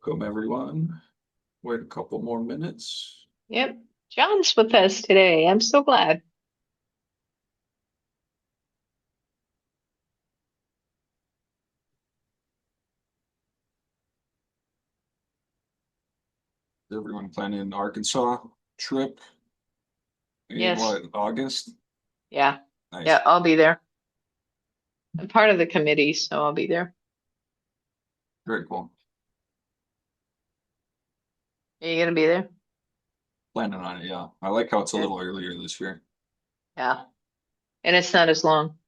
Welcome, everyone. Wait a couple more minutes. Yep, John's with us today. I'm so glad. Is everyone planning an Arkansas trip in Yes. what, August? Yeah. Nice. Yeah, I'll be there. I'm part of the committee, so I'll be there. Very cool. Are you gonna be there? Planning on it, yeah. I like how it's a Good. little earlier this year. Yeah. And it's not as long.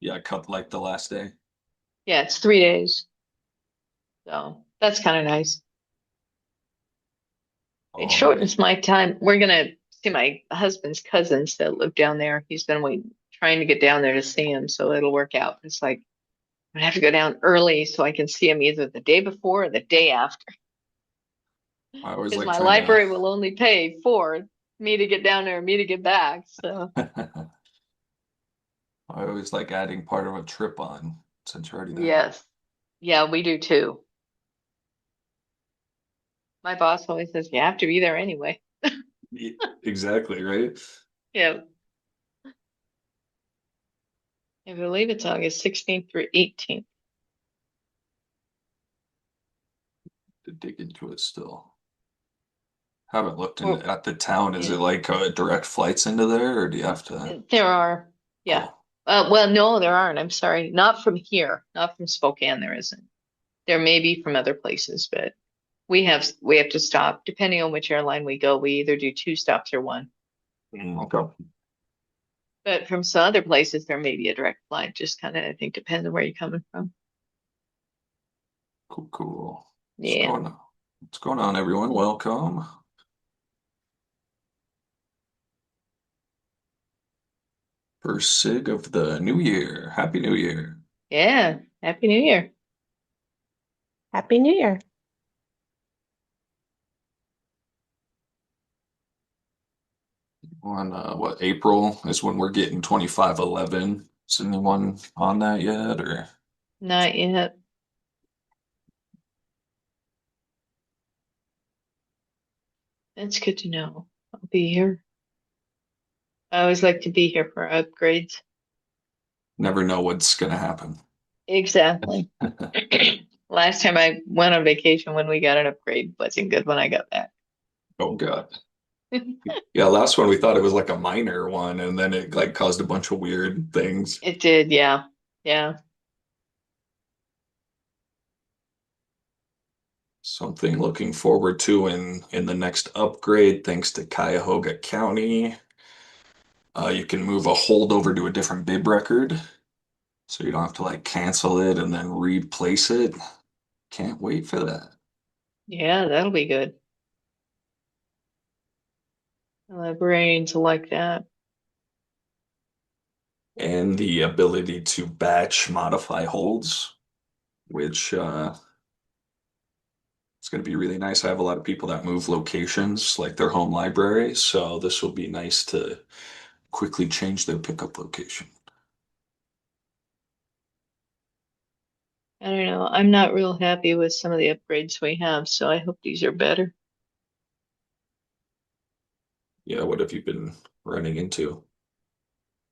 Yeah, I cut like the last day. Yeah, it's 3 days. So that's kind of nice. It All right. shortens my time. We're gonna see my husband's cousins that live down there. He's been trying to get down there to see him, so it'll work out. It's like I have to go down early so I can see him either the day before or the day after. I always Because like my trying to library will only pay for me to get down there and me to get back. So I always like adding part of a trip on since you're already there. yes, yeah, we do too. My boss always says you have to be there anyway. Exactly, right? Yeah, I believe it's August 16th through 18th. To dig into it still. Haven't looked in Well, at the town. Is yeah, it like direct flights into there, or do you have to? there are. Yeah. Cool. Well, no, there aren't. I'm sorry. Not from here. Not from Spokane. There isn't. There may be from other places, but we have to stop. Depending on which airline we go, we either do two stops or one. Okay. But from some other places, there may be a direct flight. Just kind of, I think, depends on where you're coming from. Cool, cool. What's Yeah. going on? What's going on, everyone? Welcome. First SIG of the new year. Happy New Year. Yeah. Happy New Year. Happy New Year. On what, April is when we're getting 2511. Is anyone on that yet? Or Not yet. That's good to know. I'll be here. I always like to be here for upgrades. never know what's gonna happen. Exactly. Last time I went on vacation when we got an upgrade wasn't good when I got back. Oh God. Yeah, last one we thought it was like a minor one, and then it like caused a bunch of weird things. It did, yeah. Yeah. Something looking forward to in the next upgrade, thanks to Cuyahoga County. You can move a hold over to a different bib record, so you don't have to like cancel it and then replace it. Can't wait for that. Yeah, that'll be good. Librarians like that. And the ability to batch modify holds, which it's going to be really nice. I have a lot of people that move locations, like their home library, so this will be nice to quickly change their pickup location. I don't know. I'm not real happy with some of the upgrades we have, so I hope these are better. Yeah, what have you been running into?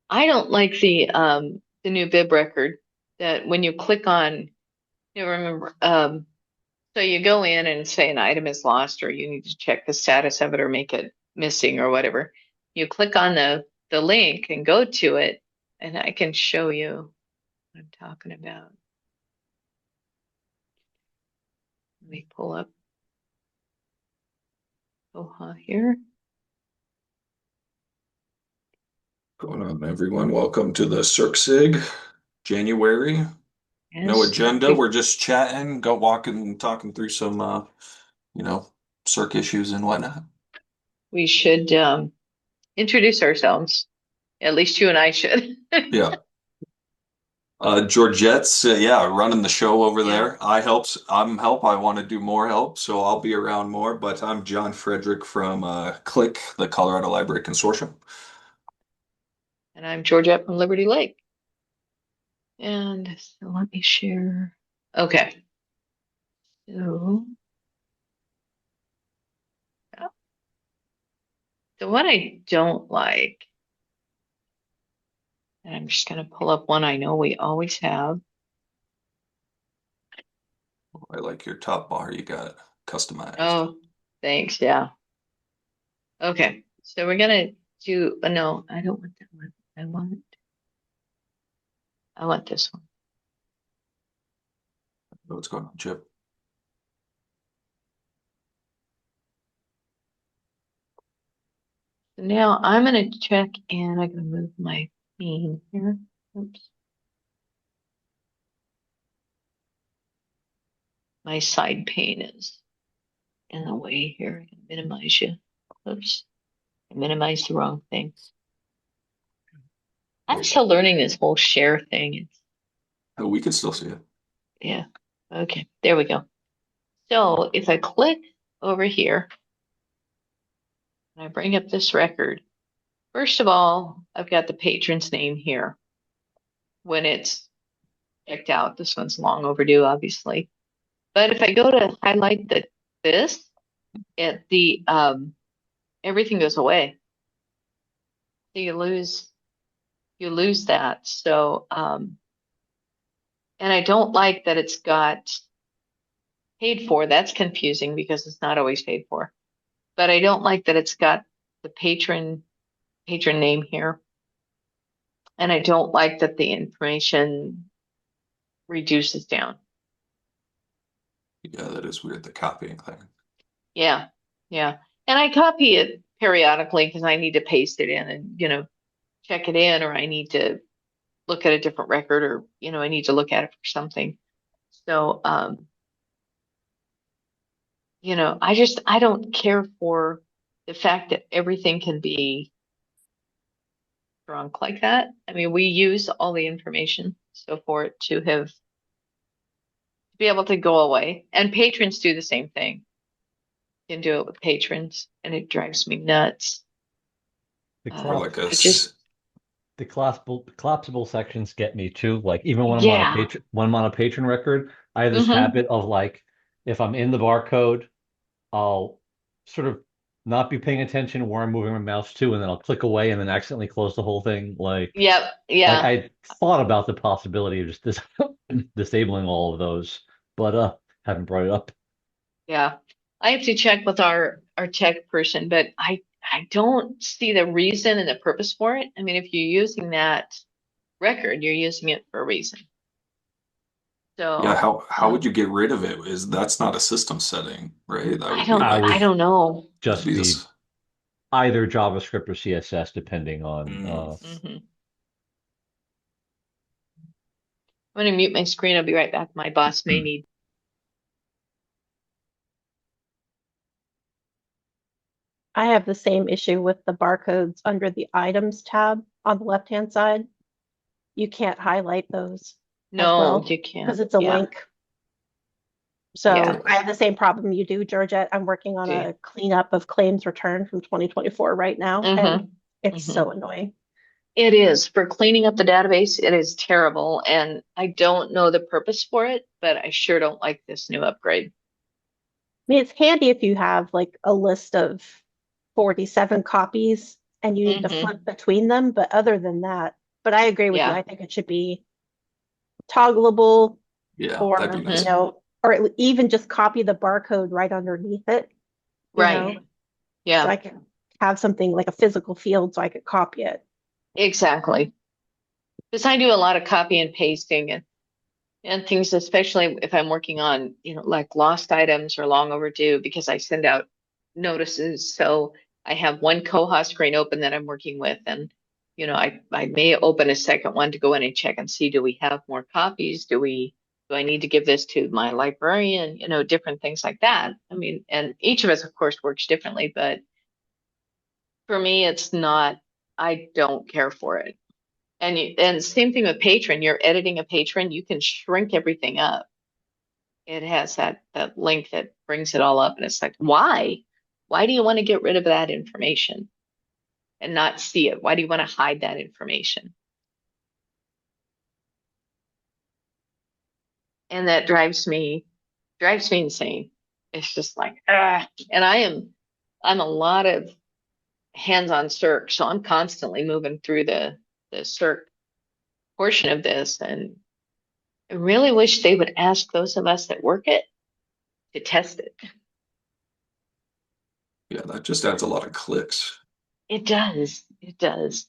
I don't like the new bib record that when you click on, you remember, so you go in and say an item is lost or you need to check the status of it or make it missing or whatever. You click on the link and go to it, and I can show you what I'm talking about. Let me pull up Koha here. Going on, everyone? Welcome to the Circ Sig January. No Yes. agenda. We're just chatting, go walking and talking through some you know, Circ issues and whatnot. We should introduce ourselves. At least you and I should. Yeah. Georgette's yeah, running the show over Yeah. there. I'm help. I want to do more help, so I'll be around more. But I'm Jon Frederick from CLIC, the Colorado Library Consortium. And I'm Georgette from Liberty Lake. And so let me share. Okay. So So what I don't like, and I'm just going to pull up one I know we always have. I like your top bar you got customized. Oh, thanks. Yeah. Okay. So we're going to do, no, I don't want that one. I want this one. What's going on, Chip? So now I'm going to check and I'm going to move my theme here. Oops. My side pane is in the way here. I can minimize you. Oops. I minimized the wrong thing. I'm still learning this whole share thing. It's, Oh, we can still see it. yeah. Okay. There we go. So if I click over here and I bring up this record, first of all, I've got the patron's name here when it's checked out. This one's long overdue, obviously. But if I go to highlight this, everything goes away. So you lose that. So and I don't like that it's got paid for. That's confusing because it's not always paid for. But I don't like that it's got the patron name here. And I don't like that the information reduces down. Yeah, that is weird, the copying thing. Yeah. Yeah. And I copy it periodically because I need to paste it in and, check it in, or I need to look at a different record, or, I need to look at it for something. So, I don't care for the fact that everything can be shrunk like that. I mean, we use all the information, so for it to be able to go away, and patrons do the same thing. You can do it with patrons, and it drives me nuts. The Or like a the collapsible sections get me too. Like even when Yeah. I'm on a patron record, I have this habit of like if I'm in the barcode, I'll sort of not be paying attention where I'm moving my mouse to, and then I'll click away and then accidentally close the whole thing. Yep. Yeah. I thought about the possibility of just disabling all of those, but haven't brought it up. Yeah. I have to check with our tech person, but I don't see the reason and the purpose for it. I mean, if you're using that record, you're using it for a reason. Yeah, So how would you get rid of it? That's not a system setting, right? That would be I I would don't know. just be be this. either JavaScript or CSS, depending on I'm going to mute my screen. I'll be right back. My boss may need. I have the same issue with the barcodes under the items tab on the left-hand side. You can't highlight those as No, well you because can't. it's a Yeah. link. So Yeah. I have the same problem you do, Georgette. I'm working on a cleanup of claims returned from 2024 right now, and it's so annoying. It is. For cleaning up the database, it is terrible. And I don't know the purpose for it, but I sure don't like this new upgrade. I mean, it's handy if you have like a list of 47 copies and you need to flip between them. But other than that, but I agree with you. I think it should be toggleable, Yeah, or, that'd be nice. or even just copy the barcode right underneath it. Right. Yeah. So I can have something like a physical field so I could copy it. Exactly. Because I do a lot of copy and pasting and things, especially if I'm working on, like lost items or long overdue, because I send out notices. So I have one koha screen open that I'm working with, and I may open a second one to go in and check and see, do we have more copies? Do I need to give this to my librarian? Different things like that. I mean, and each of us, of course, works differently, but for me, it's not, I don't care for it. And same thing with patron. You're editing a patron, you can shrink everything up. It has that link that brings it all up, and it's like, why? Why do you want to get rid of that information and not see it? Why do you want to hide that information? And that drives me insane. It's just like, and I'm a lot of hands-on circ, so I'm constantly moving through the circ portion of this, and I really wish they would ask those of us that work it to test it. Yeah, that just adds a lot of clicks. It does. It does.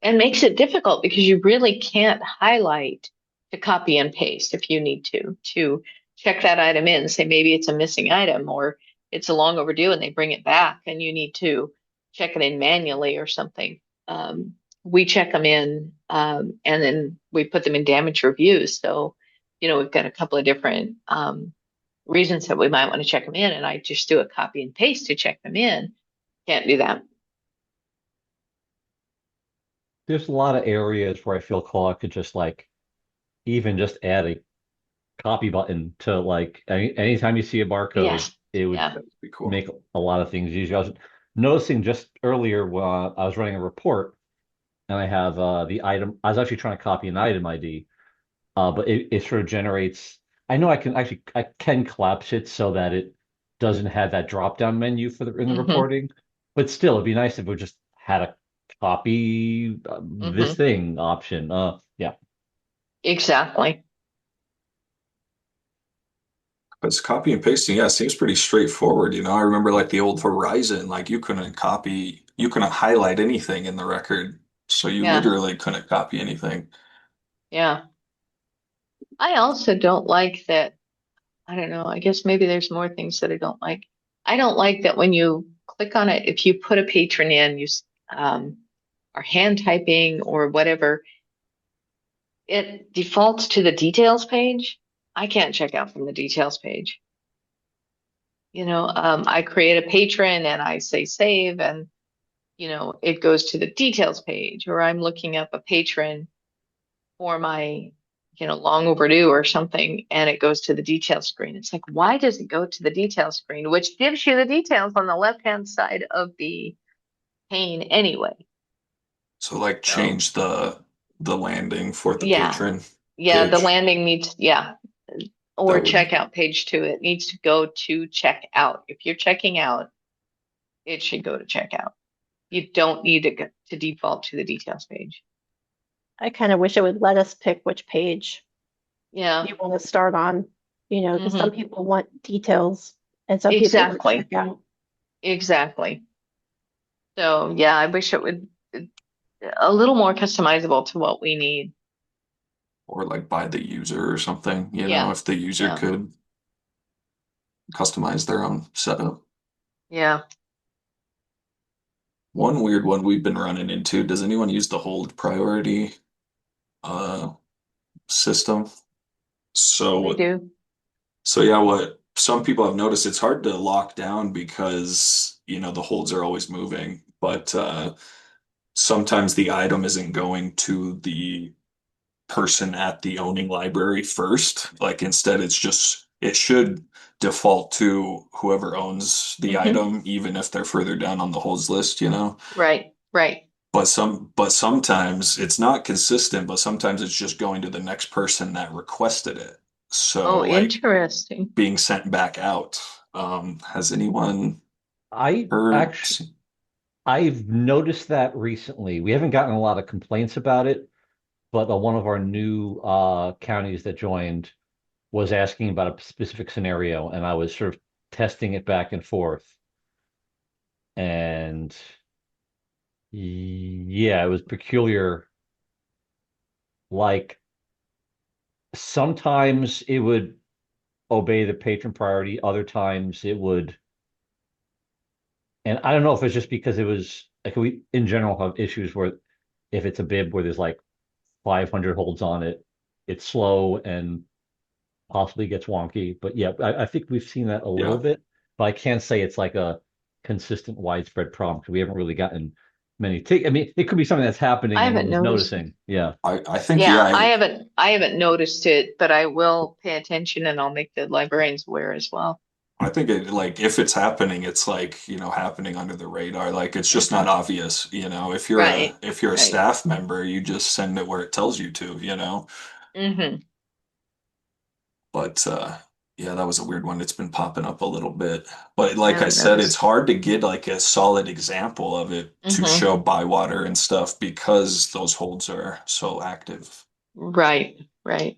And makes it difficult because you really can't highlight to copy and paste if you need to check that item in, say maybe it's a missing item or it's a long overdue and they bring it back and you need to check it in manually or something. We check them in and then we put them in damage reviews. So, we've got a couple of different reasons that we might want to check them in, and I just do a copy and paste to check them in. Can't do that. There's a lot of areas where I feel Claude could just like even just add a copy button to like anytime you see a barcode, Yeah. it would Yeah. That'd be cool. make a lot of things easier. I was noticing just earlier when I was running a report and I have the item. I was actually trying to copy an item ID, but it sort of generates. I know I can collapse it so that it doesn't have that drop down menu for in the reporting, but still it'd be nice if it just had a copy this thing option. Yeah. Exactly. Because copy and pasting, yeah, seems pretty straightforward. I remember like the old Horizon, like you couldn't highlight anything in the record. So you Yeah. literally couldn't copy anything. Yeah. I also don't like that. I don't know. I guess maybe there's more things that I don't like. I don't like that when you click on it, if you put a patron in, you are hand typing or whatever, it defaults to the details page. I can't check out from the details page. I create a patron and I say save and, it goes to the details page, or I'm looking up a patron for my, long overdue or something, and it goes to the details screen. It's like, why does it go to the details screen, which gives you the details on the left-hand side of the pane anyway? So like So, change the landing for the yeah. patron Yeah, the page. landing needs, yeah. Or That would checkout page too. It needs to go to checkout. If you're checking out, it should go to checkout. You don't need to default to the details page. I kind of wish it would let us pick which page Yeah. you want to start on, because some Mhm. people want details and some people want Exactly. checkout. Exactly. So yeah, I wish it would a little more customizable to what we need. or like by the user or something, Yeah. if the user Yeah. could customize their own setup. Yeah. One weird one we've been running into, does anyone use the hold priority system? We So do. so yeah, what some people have noticed, it's hard to lock down because the holds are always moving, but sometimes the item isn't going to the person at the owning library first. Like instead, it should default to whoever owns the item, even if they're further down on the holds list. Right. Right. But sometimes it's not consistent, but sometimes it's just going to the next person that requested it. So Oh, like interesting. being sent back out. Has anyone I heard? actually I've noticed that recently. We haven't gotten a lot of complaints about it, but one of our new counties that joined was asking about a specific scenario, and I was sort of testing it back and forth. And yeah, it was peculiar. Like sometimes it would obey the patron priority, other times it would. And I don't know if it's just because it was like we in general have issues where if it's a bib where there's like 500 holds on it, it's slow and possibly gets wonky. But yeah, I think we've seen that a little Yeah, bit, but I can't say it's like a consistent widespread problem because we haven't really gotten many take. I mean, it could be something that's happening I and no haven't one's noticed. noticing. Yeah. I think Yeah, yeah. I haven't noticed it, but I will pay attention and I'll make the librarians aware as well. I think it like if it's happening, it's like, happening under the radar. Like it's just not obvious, If you're a Right. Right. staff member, you just send it where it tells you to. Mm-hmm. But Yeah, that was a weird one. It's been popping up a little bit. But I like I haven't said, it's noticed. hard to get like a solid example of it to Hmm. show Bywater and stuff because those holds are so active. Right, right.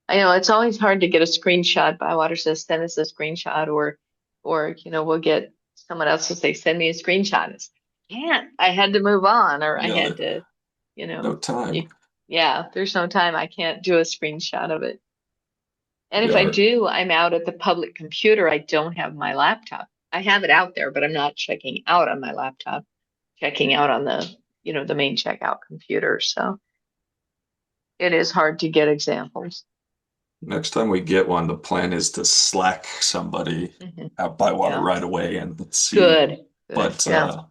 I know it's always hard to get a screenshot. Bywater says send us a screenshot, or we'll get someone else to say send me a screenshot. It's, can't. I had to move on, or I Yeah, had to, you no know, time. you, yeah. There's no time. I can't do a screenshot of it. And if I Yeah, do, I'm out at the public computer. I don't have my laptop. I have it out there, but I'm not checking out on my laptop. Checking out on the main checkout computer. So it is hard to get examples. next time we get one, the plan is to Slack somebody Hmm. at Bywater Yeah. right away and see. Good. Good. But Yeah.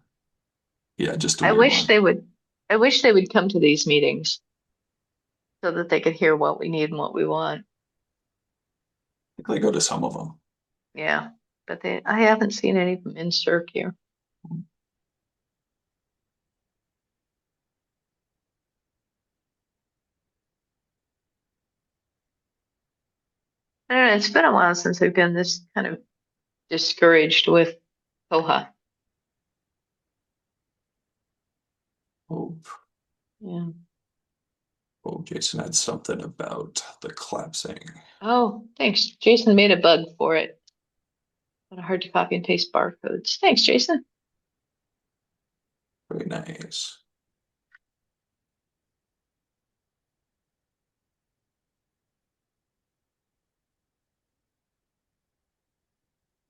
yeah, just a I weird wish one. they would I wish they would come to these meetings so that they could hear what we need and what we want. I think they go to some of them. Yeah. But I haven't seen any of them in circ here. I don't know, it's been a while since I've been this kind of discouraged with koha. Oh, Yeah. oh, Jason had something about the collapsing. Oh, thanks. Jason made a bug for it. Kind of hard to copy and paste barcodes. Thanks, Jason. Very nice.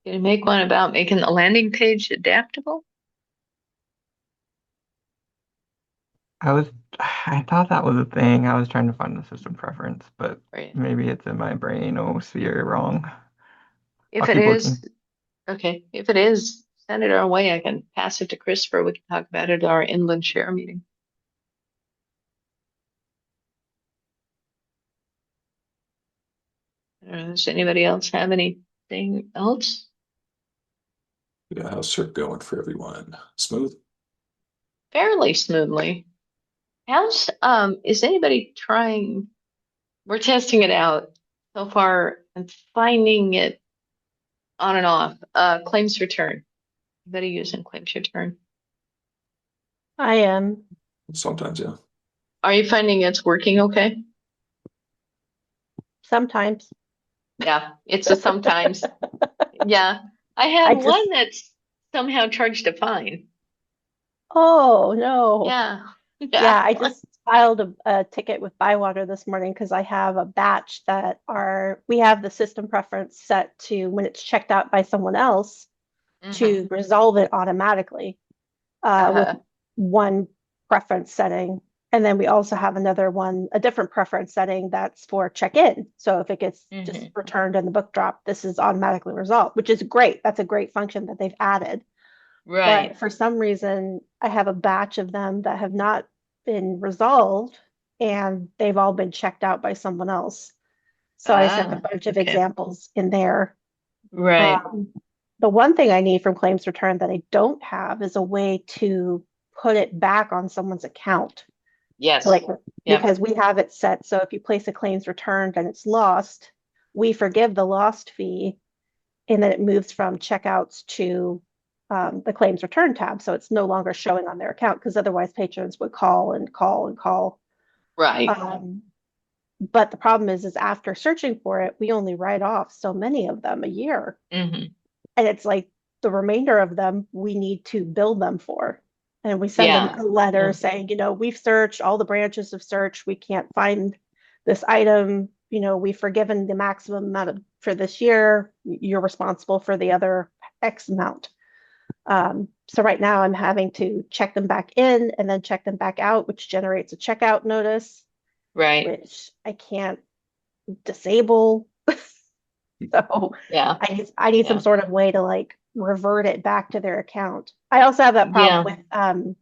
Can you make one about making the landing page adaptable? I thought that was a thing. I was trying to find the system preference, but Right. maybe it's in my brain sphere wrong. I'll If it keep is, looking. okay. If it is, send it our way. I can pass it to Christopher. We can talk about it at our inland share meeting. Does anybody else have anything else? Yeah, how's CERC going for everyone? Smooth? Fairly smoothly. Is anybody trying? We're testing it out so far and finding it on and off. Claims return. Anybody using claims return? I am. Sometimes, yeah. Are you finding it's working okay? Sometimes. Yeah, it's a sometimes. Yeah. I I had just, one that's somehow charged a fine. oh no. Yeah. Yeah, Yeah. I just filed a ticket with Bywater this morning because I have a batch we have the system preference set to when it's checked out by someone else Hmm. to resolve it automatically with Uh-huh. one preference setting. And then we also have another one, a different preference setting that's for check-in. So if it gets just Hmm. returned in the book drop, this is automatically resolved, which is great. That's a great function that they've added. But Right. for some reason, I have a batch of them that have not been resolved and they've all been checked out by someone else. So I sent a Ah, bunch of okay. examples in there. Right. Um, the one thing I need from claims return that I don't have is a way to put it back on someone's account. Yes. Like, Yep. because we have it set so if you place a claims returned and it's lost, we forgive the lost fee and then it moves from checkouts to the claims return tab. So it's no longer showing on their account because otherwise patrons would call and call and call. Right. But the problem is after searching for it, we only write off so many of them a year. Hmm. And it's like the remainder of them we need to bill them for. And we send them Yeah. a letter Yeah. saying, we've searched all the branches of search. We can't find this item. We've forgiven the maximum amount for this year. You're responsible for the other X amount. So right now I'm having to check them back in and then check them back out, which generates a checkout notice, Right. which I can't disable. So Yeah. I need some Yeah. sort of way to like revert it back to their account. I also have that problem Yeah. with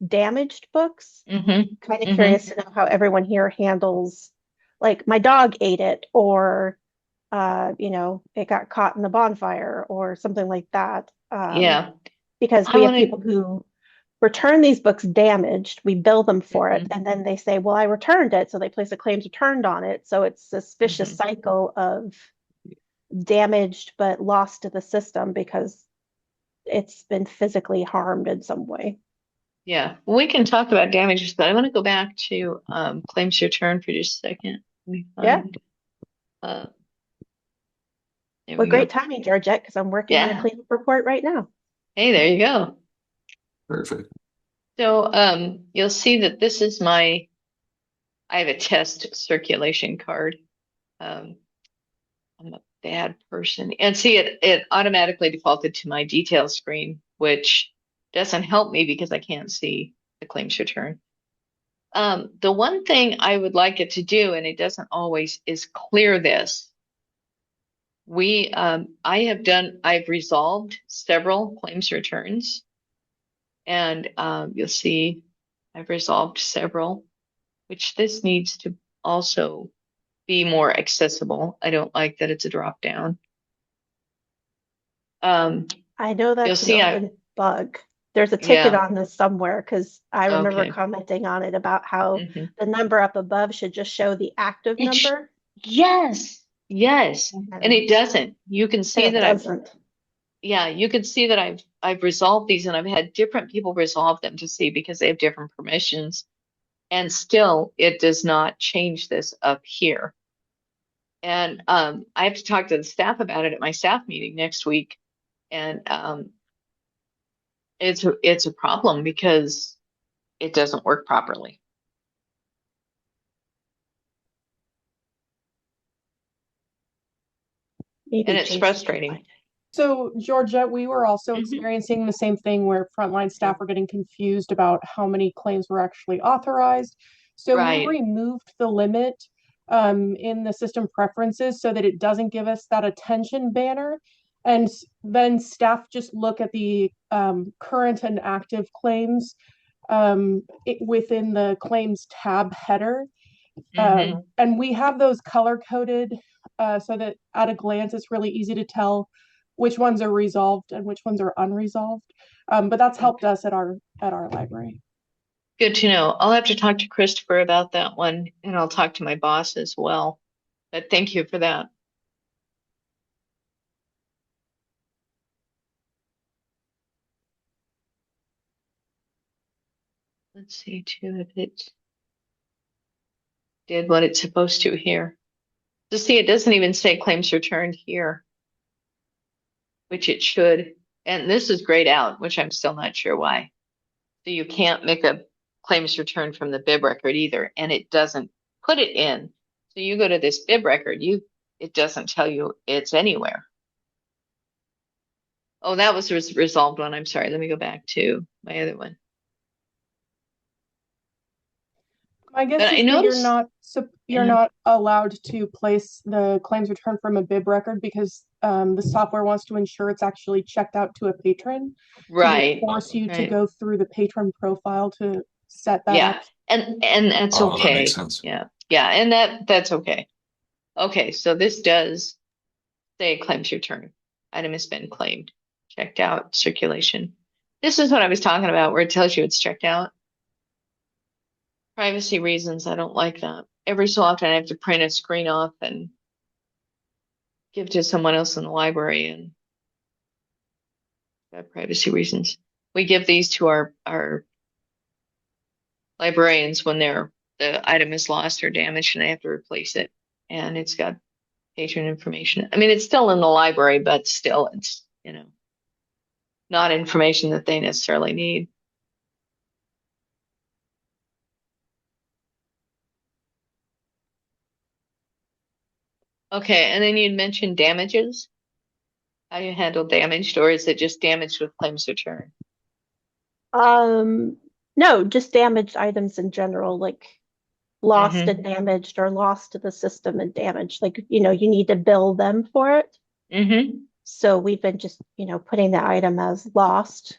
damaged books. Hmm. Kind of Hmm. curious to know how everyone here handles like my dog ate it or it got caught in the bonfire or something like that. Yeah. Because I we have want people who return these books damaged, we bill them for it, to. and then they say, well, I returned it. So they place a claims returned on it. So it's this vicious Hmm. cycle of damaged but lost to the system because it's been physically harmed in some way. Yeah, we can talk about damages, but I want to go back to claims return for just a second. Let me find, there Well, we great go. timing, Georgette, because I'm working on a cleanup report right now. Hey, there you go. Perfect. So you'll see that this is I have a test circulation card. I'm a bad person. And see, it automatically defaulted to my details screen, which doesn't help me because I can't see the claims return. The one thing I would like it to do, and it doesn't always, is clear this. I've resolved several claims returns, and you'll see I've resolved several, which this needs to also be more accessible. I don't like that it's a drop down. I know that's an open bug. There's a ticket on this somewhere because I remember commenting on it about how the number up above should just show the active number. Yes, and it doesn't. You can see that you can see that I've resolved these, and I've had different people resolve them to see because they have different permissions, and still it does not change this up here. And I have to talk to the staff about it at my staff meeting next week, and it's a problem because it doesn't work properly. And it's frustrating. So, Georgette, we were also experiencing the same thing where frontline staff were getting confused about how many claims were actually authorized. So we removed the limit in the system preferences so that it doesn't give us that attention banner. And then staff just look at the current and active claims within the claims tab header. And we have those color-coded so that at a glance, it's really easy to tell which ones are resolved and which ones are unresolved. But that's helped us at our library. Good to know. I'll have to talk to Christopher about that one, and I'll talk to my boss as well. But thank you for that. Let's see too if it did what it's supposed to here. To see, it doesn't even say claims returned here, which it should. And this is grayed out, which I'm still not sure why. So you can't make a claims return from the bib record either, and it doesn't put it in. So you go to this bib record, it doesn't tell you it's anywhere. Oh, that was the resolved one. I'm sorry. Let me go back to my other one. I guess you're not allowed to place the claims return from a bib record because the software wants to ensure it's actually checked out to a patron. Right. So force you to go through the patron profile to set that up. And that's okay. That makes sense. Yeah, and that's okay. Okay, so this does say claims return. Item has been claimed, checked out, circulation. This is what I was talking about, where it tells you it's checked out. Privacy reasons, I don't like that. Every so often I have to print a screen off and give to someone else in the library, and privacy reasons. We give these to our librarians when the item is lost or damaged and they have to replace it. And it's got patron information. I mean, it's still in the library, but still it's, not information that they necessarily need. Okay, and then you'd mentioned damages. How do you handle damaged, or is it just damaged with claims return? No, just damaged items in general, like lost and damaged, or lost to the system and damaged. Like, you need to bill them for it. So we've been just, putting the item as lost,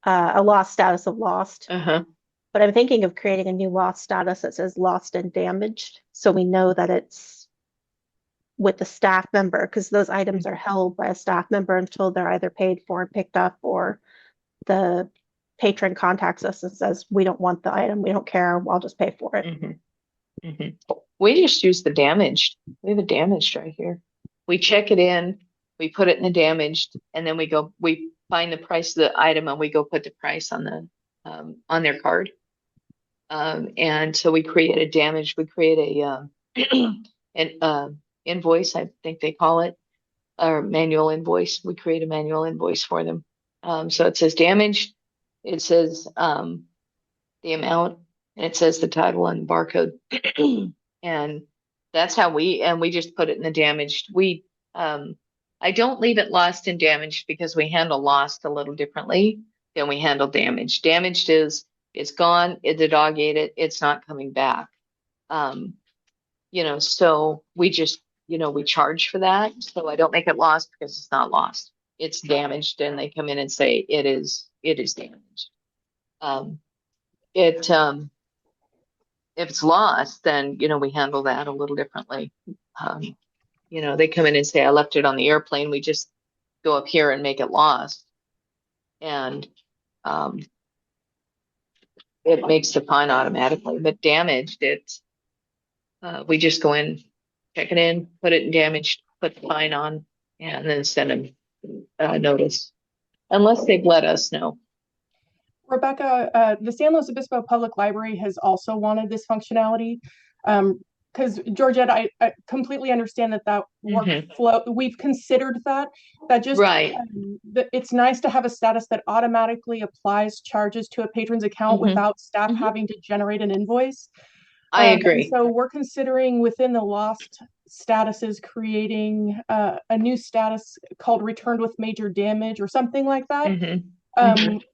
a lost status of lost. But I'm thinking of creating a new lost status that says lost and damaged, so we know that it's with the staff member, because those items are held by a staff member until they're either paid for and picked up, or the patron contacts us and says, we don't want the item, we don't care, I'll just pay for it. We just use the damaged. We have a damaged right here. we check it in, we put it in the damaged, and then we find the price of the item and we go put the price on the on their card. And so we create a damage, we create a an invoice, I think they call it, or manual invoice. We create a manual invoice for them. So it says damaged, it says the amount, and it says the title and barcode. And that's how we just put it in the damaged. I don't leave it lost and damaged because we handle lost a little differently than we handle damaged. Damaged is it's gone, the dog ate it, it's not coming back. So we just, we charge for that. So I don't make it lost because it's not lost. It's damaged, and they come in and say it is damaged. If it's lost, then we handle that a little differently. They come in and say I left it on the airplane. We just go up here and make it lost, and it makes the fine automatically. But damaged, we just go in, check it in, put it in damaged, put the fine on, and then send them a notice, unless they've let us know. Rebecca, the San Luis Obispo Public Library has also wanted this functionality. Because Georgette, I completely understand that workflow, we've considered that just right. It's nice to have a status that automatically applies charges to a patron's account without staff having to generate an invoice. I agree. So we're considering within the lost statuses creating a new status called returned with major damage or something like that.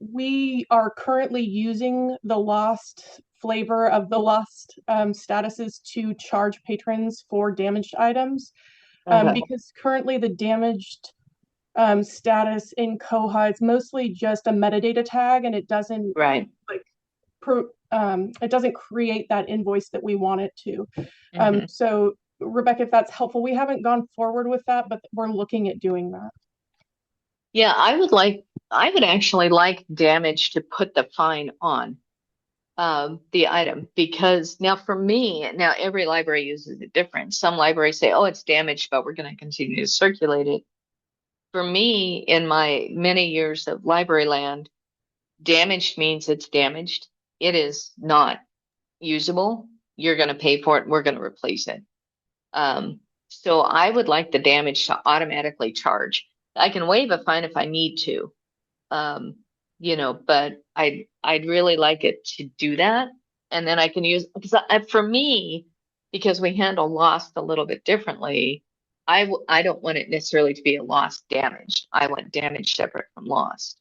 We are currently using the lost flavor of the lost statuses to charge patrons for damaged items, because currently the damaged status in Koha is mostly just a metadata tag, and it doesn't it doesn't create that invoice that we want it to. So Rebecca, if that's helpful, we haven't gone forward with that, but we're looking at doing that. Yeah, I would actually like damage to put the fine on the item, because now for me, every library uses it different. Some libraries say, oh, it's damaged, but we're going to continue to circulate it. For me, in my many years of library land, damaged means it's damaged. It is not usable. You're going to pay for it, and we're going to replace it. So I would like the damage to automatically charge. I can waive a fine if I need to, but I'd really like it to do that. And then I can use, because for me, because we handle lost a little bit differently, I don't want it necessarily to be a lost damage. I want damage separate from lost.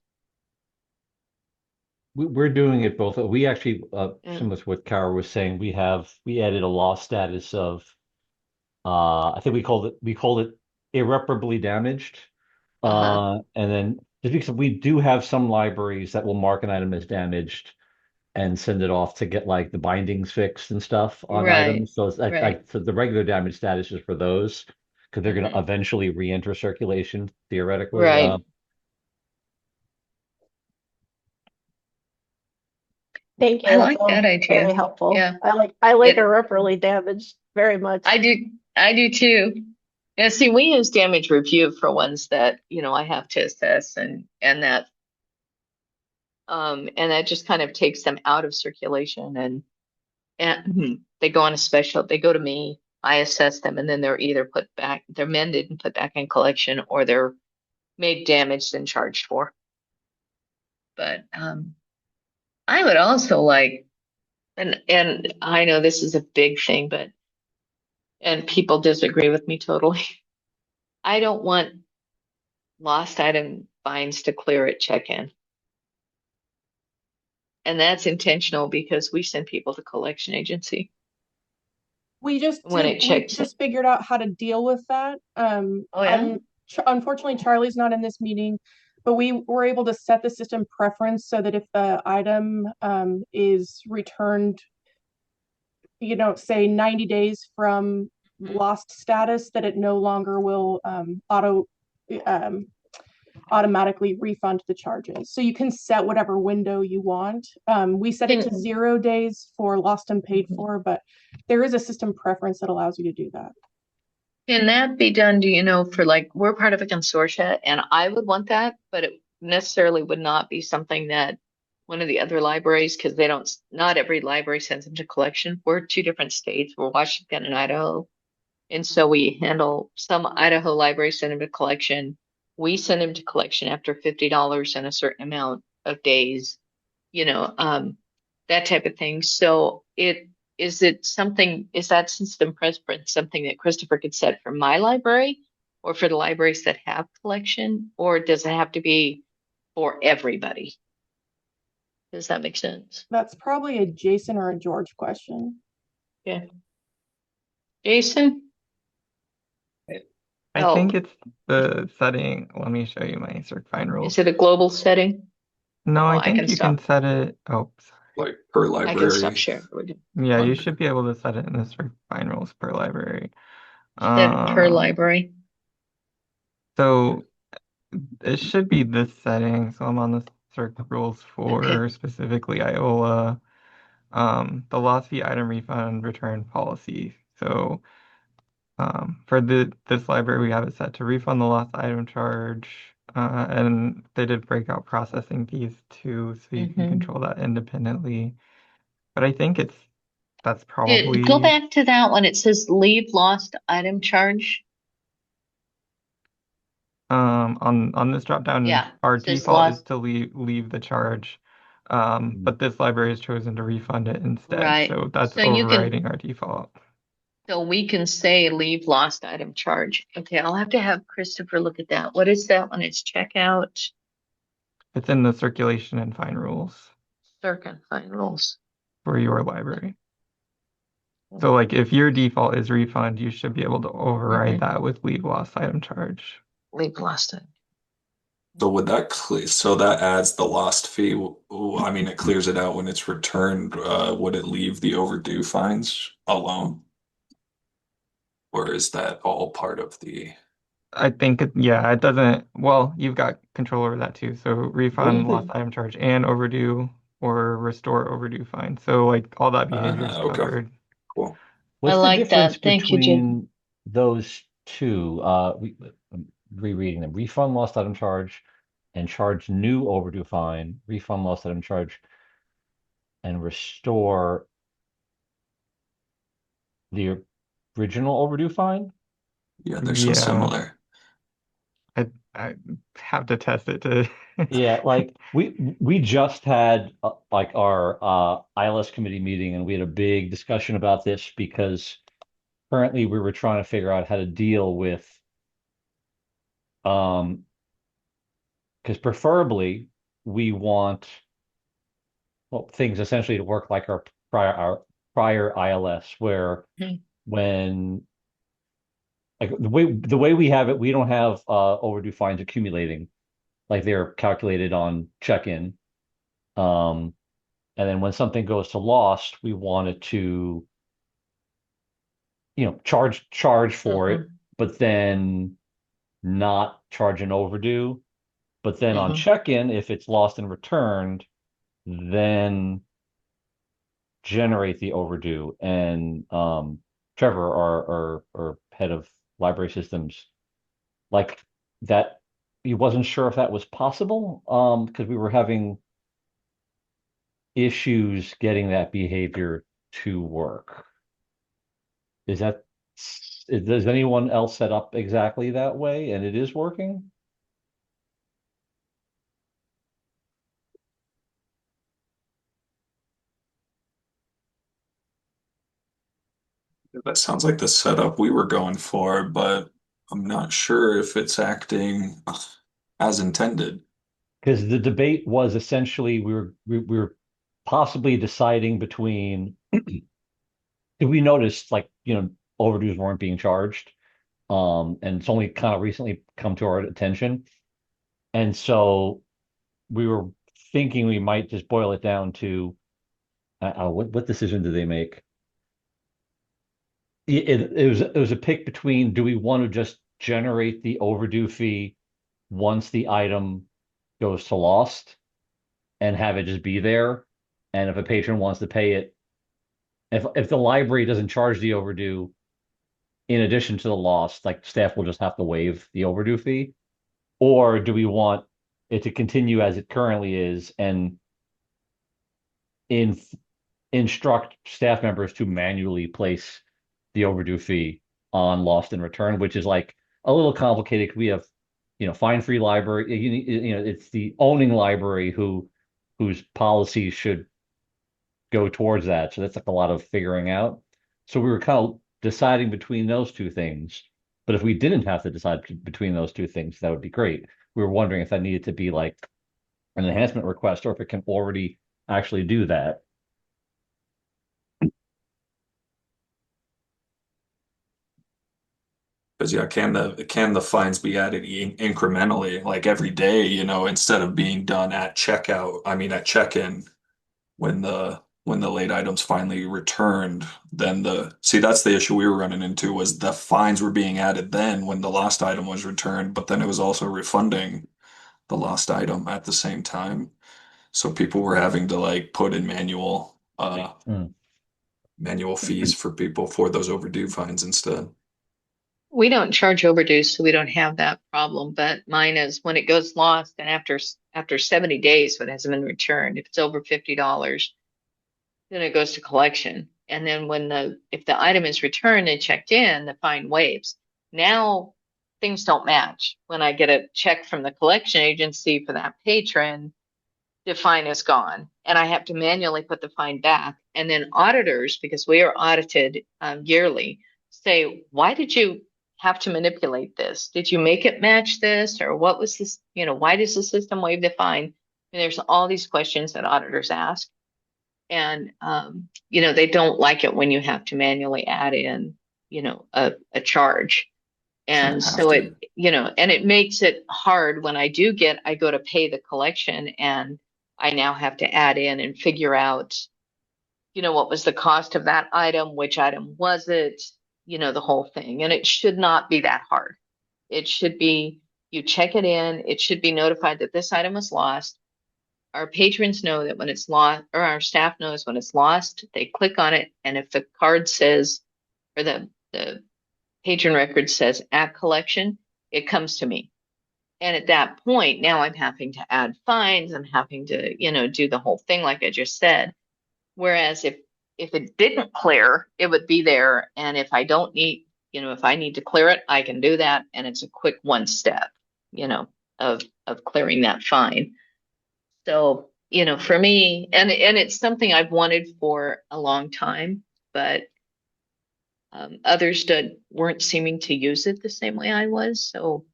We're doing it both. We actually, similar to what Cara was saying, we added a lost status of, I think we called it irreparably damaged. And then just because we do have some libraries that will mark an item as damaged and send it off to get like the bindings fixed and stuff on items. So it's so the regular damage status is for those, because they're going to eventually re-enter circulation theoretically. Thank you. I like that idea. Very helpful. Yeah. I like irreparably damaged very much. I do too. Yeah, see, we use damage review for ones that, I have to assess and that just kind of takes them out of circulation, and they go on a special, they go to me, I assess them, and then they're either they're mended and put back in collection, or they're made damaged and charged for. But I would also like, and I know this is a big thing, and people disagree with me totally. I don't want lost item fines to clear at check-in. And that's intentional because we send people to collection agency. We just figured out how to deal with that. Unfortunately, Charlie's not in this meeting, but we were able to set the system preference so that if the item is returned, say 90 days from lost status, that it no longer will automatically refund the charges. So you can set whatever window you want. We set it to 0 days for lost and paid for, but there is a system preference that allows you to do that. Can that be done, do you know, for like, we're part of a consortia and I would want that, but it necessarily would not be something that one of the other libraries, because they don't, not every library sends them to collection. We're two different states. We're Washington and Idaho. And so we handle some Idaho libraries send them to collection. We send them to collection after $50 and a certain amount of days, you know, that type of thing. So it something, is that system preference something that Christopher could set for my library or for the libraries that have collection, or does it have to be for everybody? Does that make sense? That's probably a Jason or a George question. Yeah. Jason? I think it's the setting. Let me show you my circ find rules. Is it a global setting? No, Oh, I I think can you stop. can set it. Oh, sorry. Like per I can stop library. sharing. Yeah, you should be able to set it in the circ find rules per library. Set per library. So it should be this setting. So I'm on the circ rules for Okay. specifically Iola, the lost fee item refund return policy. So for this library, we have it set to refund the lost item charge, and they did break out processing fees too, so you can control that independently. But I think that's probably Go back to that one. It says leave lost item charge. on this drop down, Yeah, our it says default is lost. to leave the charge. But this library has chosen to refund it instead, Right. so that's So you can, overriding our default. so we can say leave lost item charge. Okay, I'll have to have Christopher look at that. What is that one? It's checkout, It's in the circulation and fine rules circ and fine rules. for your library. So like if your default is refund, you should be able to override that with leave lost item charge. Leave lost item. So would that so that adds the lost fee? I mean, it clears it out when it's returned. Would it leave the overdue fines alone? Or is that all part of the? I think yeah, it doesn't. Well, you've got control over that too. So refund lost item charge and overdue or restore overdue fine. So like all that behavior is Okay, covered. cool. I What's the like difference that. Thank you, Jim. between those two? I'm rereading them. Refund lost item charge and charge new overdue fine. Refund lost item charge and restore the original overdue fine. Yeah, they're so Yeah, similar. I have to test it to. Yeah, like we just had like our ILS committee meeting, and we had a big discussion about this because currently we were trying to figure out how to deal with um because preferably we want, well, things essentially to work like our prior ILS, where when like the way we have it, we don't have overdue fines accumulating like they're calculated on check-in. Um, and then when something goes to lost, we want it to, charge for it, but then not charge an overdue. But then on check-in, if it's lost and returned, then generate the overdue. And Trevor, our head of library systems, like that, he wasn't sure if that was possible, because we were having issues getting that behavior to work. Does anyone else set up exactly that way and it is working? That sounds like the setup we were going for, but I'm not sure if it's acting as intended. Because the debate was essentially we were possibly deciding between we noticed, like, overdues weren't being charged. And it's only kind of recently come to our attention. And so we were thinking we might just boil it down to what decision did they make? It was a pick between, do we want to just generate the overdue fee once the item goes to lost and have it just be there, and if a patron wants to pay it, if the library doesn't charge the overdue in addition to the loss, like staff will just have to waive the overdue fee? Or do we want it to continue as it currently is and in instruct staff members to manually place the overdue fee on lost and returned, which is like a little complicated. We have, fine free library. It's the owning library whose policies should go towards that. So that's like a lot of figuring out. So we were kind of deciding between those two things. But if we didn't have to decide between those two things, that would be great. We were wondering if that needed to be like an enhancement request or if it can already actually do that. Because yeah, can the fines be added incrementally, like every day, instead of being done at checkout, I mean at check-in, when the late items finally returned, then that's the issue we were running into, was the fines were being added then when the lost item was returned, but then it was also refunding the lost item at the same time. So people were having to like put in manual fees for people for those overdue fines instead. We don't charge overdue, so we don't have that problem. But mine is when it goes lost, and after 70 days, when it hasn't been returned, if it's over $50, then it goes to collection. And then if the item is returned and checked in, the fine waives. Now things don't match. When I get a check from the collection agency for that patron, the fine is gone, and I have to manually put the fine back. And then auditors, because we are audited yearly, say, why did you have to manipulate this? Did you make it match this? Or what was this? Why does the system waive the fine? And there's all these questions that auditors ask. And, they don't like it when you have to manually add in, a charge. And so and it makes it hard when I go to pay the collection, and I now have to add in and figure out, what was the cost of that item? Which item was it? The whole thing. And it should not be that hard. It should be, you check it in, it should be notified that this item was lost. Our patrons know that when it's lost, or our staff knows when it's lost, they click on it. And if the card says, or the patron record says at collection, it comes to me. And at that point, now I'm having to add fines. I'm having to, do the whole thing, like I just said. Whereas if it didn't clear, it would be there. And if I don't need, if I need to clear it, I can do that. And it's a quick one step, of clearing that fine. So, for me, and it's something I've wanted for a long time, but others weren't seeming to use it the same way I was. So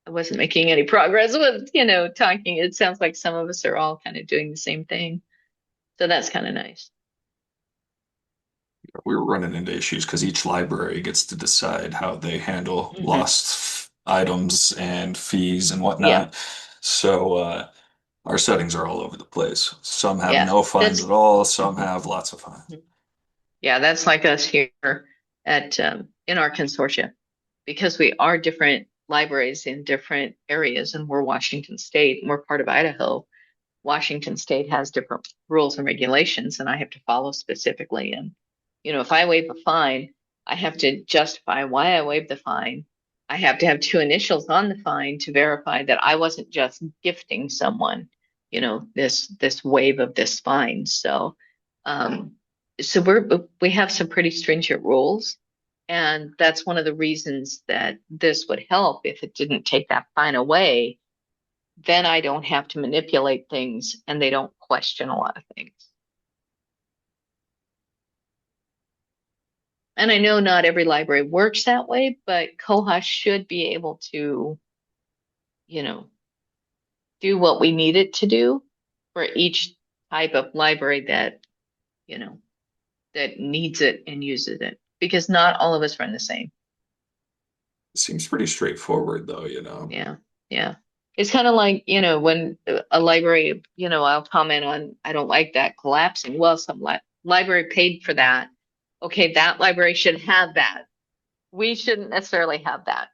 I wasn't making any progress with, talking. It sounds like some of us are all kind of doing the same thing. So that's kind of nice. We were running into issues because each library gets to decide how they handle lost items and fees and whatnot. Yeah. So our settings are all over the place. Some have no fines at all. Some have lots of fines. Yeah, that's like us here at in our consortia, because we are different libraries in different areas, and we're Washington State, and we're part of Idaho. Washington State has different rules and regulations, and I have to follow specifically. And if I waive a fine, I have to justify why I waived the fine. I have to have two initials on the fine to verify that I wasn't just gifting someone, this waive of this fine. So, we have some pretty stringent rules, and that's one of the reasons that this would help. If it didn't take that fine away, then I don't have to manipulate things, and they don't question a lot of things. And I know not every library works that way, but Koha should be able to, do what we need it to do for each type of library that, that needs it and uses it, because not all of us run the same. It seems pretty straightforward though, Yeah. Yeah. It's kind of like, when a library, I'll comment on, I don't like that collapsing. Well, some library paid for that. Okay, that library should have that. We shouldn't necessarily have that,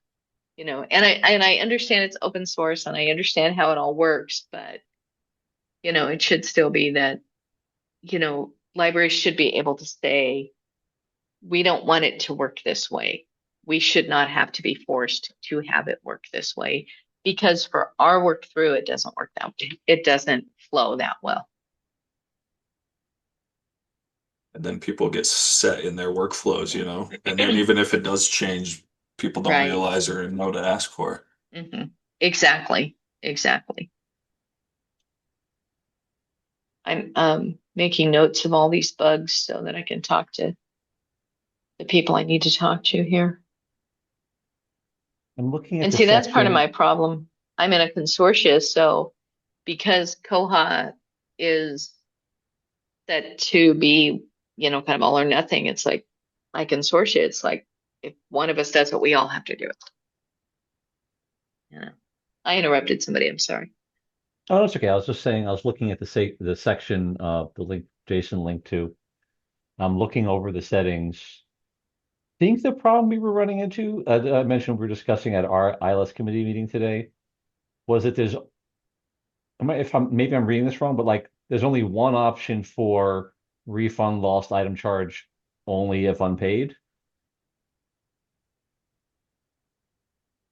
and I understand it's open source, and I understand how it all works, but it should still be that, libraries should be able to say, we don't want it to work this way. we should not have to be forced to have it work this way, because for our work through, it doesn't work that way. It doesn't flow that well. And then people get set in their workflows, and then even if it does change, people don't Right. realize or know to ask for. Exactly. I'm making notes of all these bugs so that I can talk to the people I need to talk to here. I'm looking at and the see, that's part of section. my problem. I'm in a consortia, so because Koha is set to be, kind of all or nothing, it's like my consortia, it's like if one of us does it, we all have to do it. Yeah. I interrupted somebody, I'm sorry. Oh, that's okay. I was just saying, I was looking at the section the link Jason linked to. I'm looking over the settings. Think the problem we were running into, I mentioned we were discussing at our ILS committee meeting today, was that maybe I'm reading this wrong, but like there's only one option for refund lost item charge only if unpaid.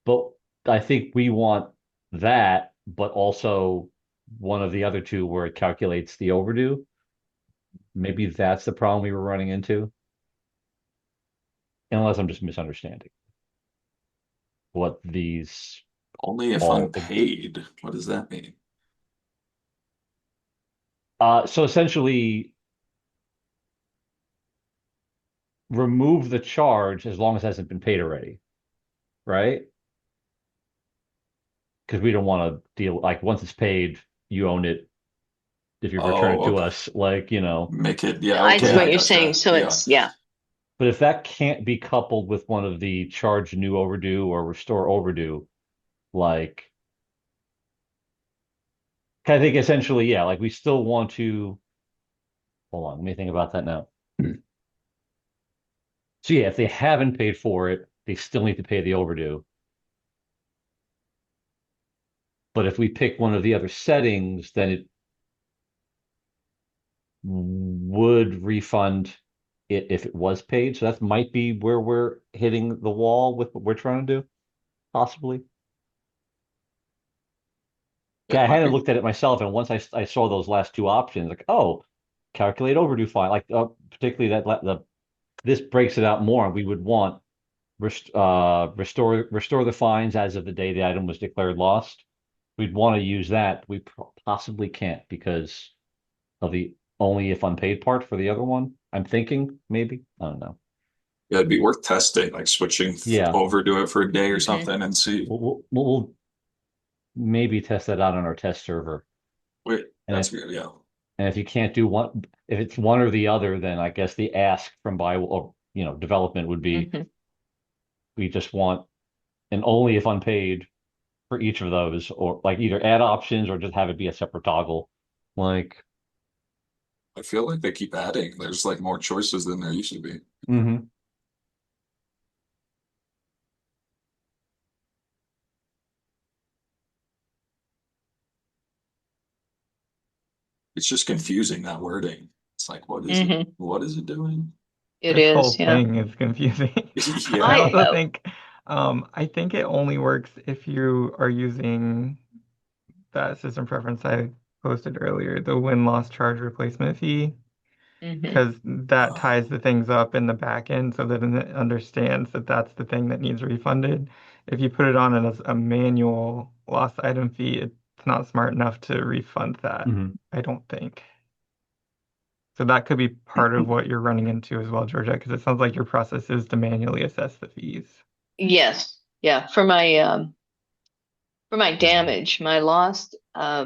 But I think we want that, but also one of the other two where it calculates the overdue. Maybe that's the problem we were running into. Unless I'm just misunderstanding what these Only if all. unpaid. What does that mean? So essentially, remove the charge as long as it hasn't been paid already, right? Because we don't want to deal like once it's paid, you own it. If you return it to okay. us, like Make it, yeah, I okay, see what I you're gotcha. saying. So Yeah. it's, yeah. But if that can't be coupled with one of the charge new overdue or restore overdue, like I think essentially, yeah, like we still want to. Hold on, let me think about that now. So yeah, if they haven't paid for it, they still need to pay the overdue. But if we pick one of the other settings, then it would refund it if it was paid. So that might be where we're hitting the wall with what we're trying to do, possibly. Yeah, I hadn't looked at it myself, and once I saw those last two options, like, oh, calculate overdue fine, like particularly this breaks it out more. We would want restore the fines as of the day the item was declared lost. We'd want to use that. We possibly can't because of the only if unpaid part for the other one. I'm thinking maybe. I don't know. Yeah, it'd be worth testing, like switching Yeah, over to it for a day or something and see. we'll maybe test that out on our test server. Wait, And that's if good, yeah. and if you can't do one, if it's one or the other, then I guess the ask from buy or development would be we just want an only if unpaid for each of those, or like either add options or just have it be a separate toggle. Like, I feel like they keep adding. There's like more choices than there used to be. It's just confusing, that wording. It's like, what is it? What is it doing? It This is, whole yeah. thing is confusing. Yeah. I also think it only works if you are using that system preference I posted earlier, the win loss charge replacement fee, because that ties the things up in the back end so that it understands that that's the thing that needs refunded. If you put it on as a manual lost item fee, it's not smart enough to refund that, I don't think. So that could be part of what you're running into as well, Georgette, because it sounds like your process is to manually assess the fees. Yes, yeah. For my damage, my lost, I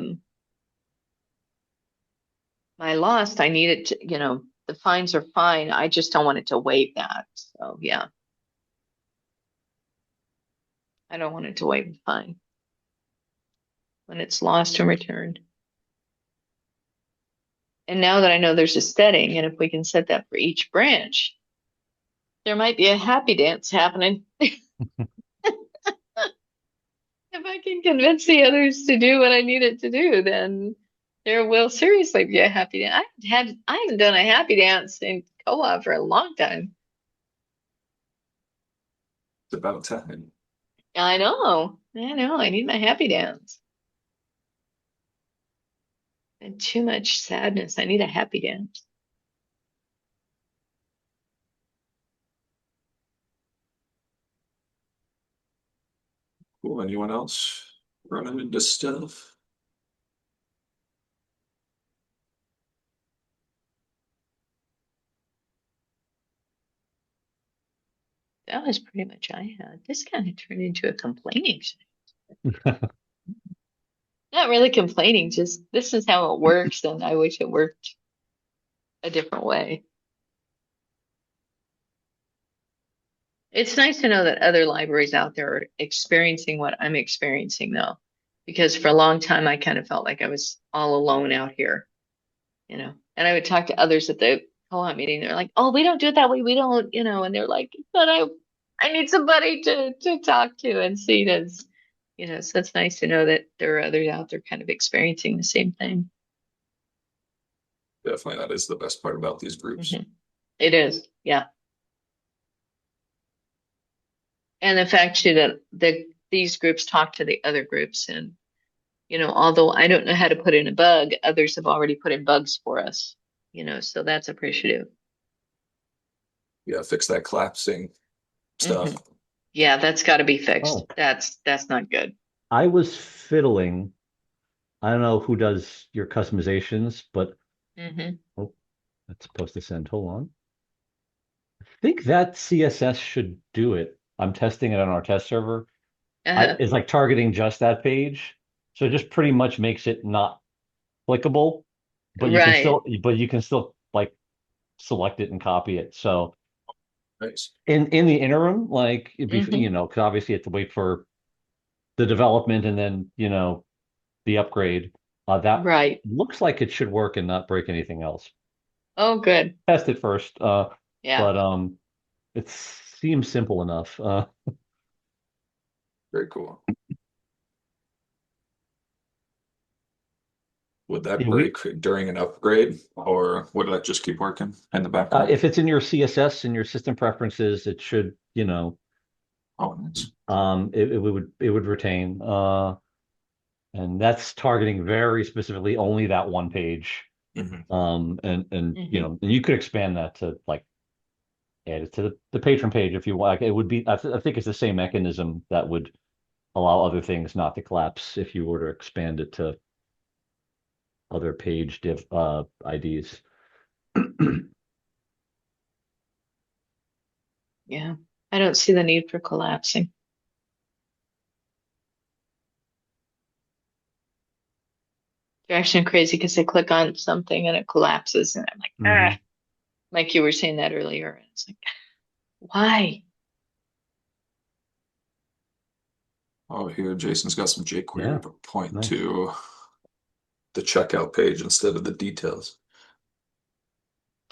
need it to, the fines are fine. I just don't want it to waive that. So yeah. I don't want it to waive the fine when it's lost and returned. And now that I know there's a setting, and if we can set that for each branch, there might be a happy dance happening. If I can convince the others to do what I need it to do, then there will seriously be a happy dance. I haven't done a happy dance in co-op for a long time. It's about time. I know. I need my happy dance. And too much sadness. I need a happy dance. Cool. Anyone else running into stuff? That was pretty much I had. This kind of turned into a complaining session. Not really complaining, just this is how it works, and I wish it worked a different way. It's nice to know that other libraries out there are experiencing what I'm experiencing, though, because for a long time I kind of felt like I was all alone out here, And I would talk to others at the co-op meeting. They're like, "Oh, we don't do it that way. We don't, And they're like, "But I need somebody to talk to and see this, So it's nice to know that there are others out there kind of experiencing the same thing. Definitely, that is the best part about these groups. It is, yeah. And the fact too that these groups talk to the other groups, and although I don't know how to put in a bug, others have already put in bugs for us, so that's appreciative. Yeah, fix that collapsing stuff. Yeah, that's got to be fixed. Oh. That's not good. I was fiddling. I don't know who does your customizations, but oh, that's supposed to send. Hold on. I think that CSS should do it. I'm testing it on our test server. It's like targeting just that page, so it just pretty much makes it not clickable. But you can still like select it and copy it. So nice. In the interim, like it'd be because obviously you have to wait for the development and then the upgrade. That looks like it should work and not break anything else. Oh, good. Test it first. Yeah. But it seems simple enough. Very cool. Would that break during an upgrade, or would that just keep working in the background? If it's in your CSS and your system preferences, it should, Oh, nice. It would retain. And that's targeting very specifically only that one page. And you could expand that to like add it to the patron page if you want. It would be, I think it's the same mechanism that would allow other things not to collapse if you were to expand it to other page div IDs. Yeah, I don't see the need for collapsing. They're actually crazy because they click on something and it collapses, and I'm like, like you were saying that earlier. And it's like, why? Oh, here Jason's got some jQuery to point to the checkout page instead of the details.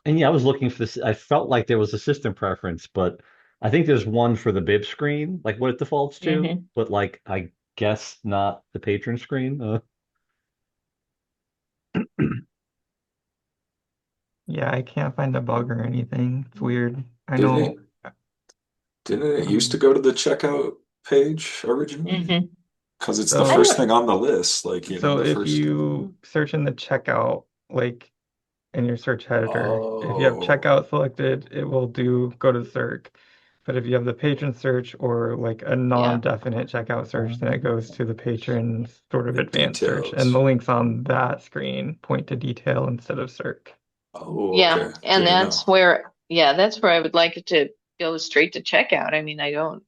And yeah, I was looking for this. I felt like there was a system preference, but I think there's one for the bib screen, like what it defaults to, but like I guess not the patron screen. Yeah, I can't find a bug or anything. It's weird. I know. Didn't it used to go to the checkout page originally? Because it's the first thing on the list. Like, so if you search in the checkout, like in your search editor, if you have checkout selected, it will go to circ. But if you have the patron search or like a non-definite checkout search, then it goes to the patron sort of advanced search. And the links on that screen point to detail instead of circ. Oh, yeah. okay. And that's where I would like it to go straight to checkout. I mean, I don't.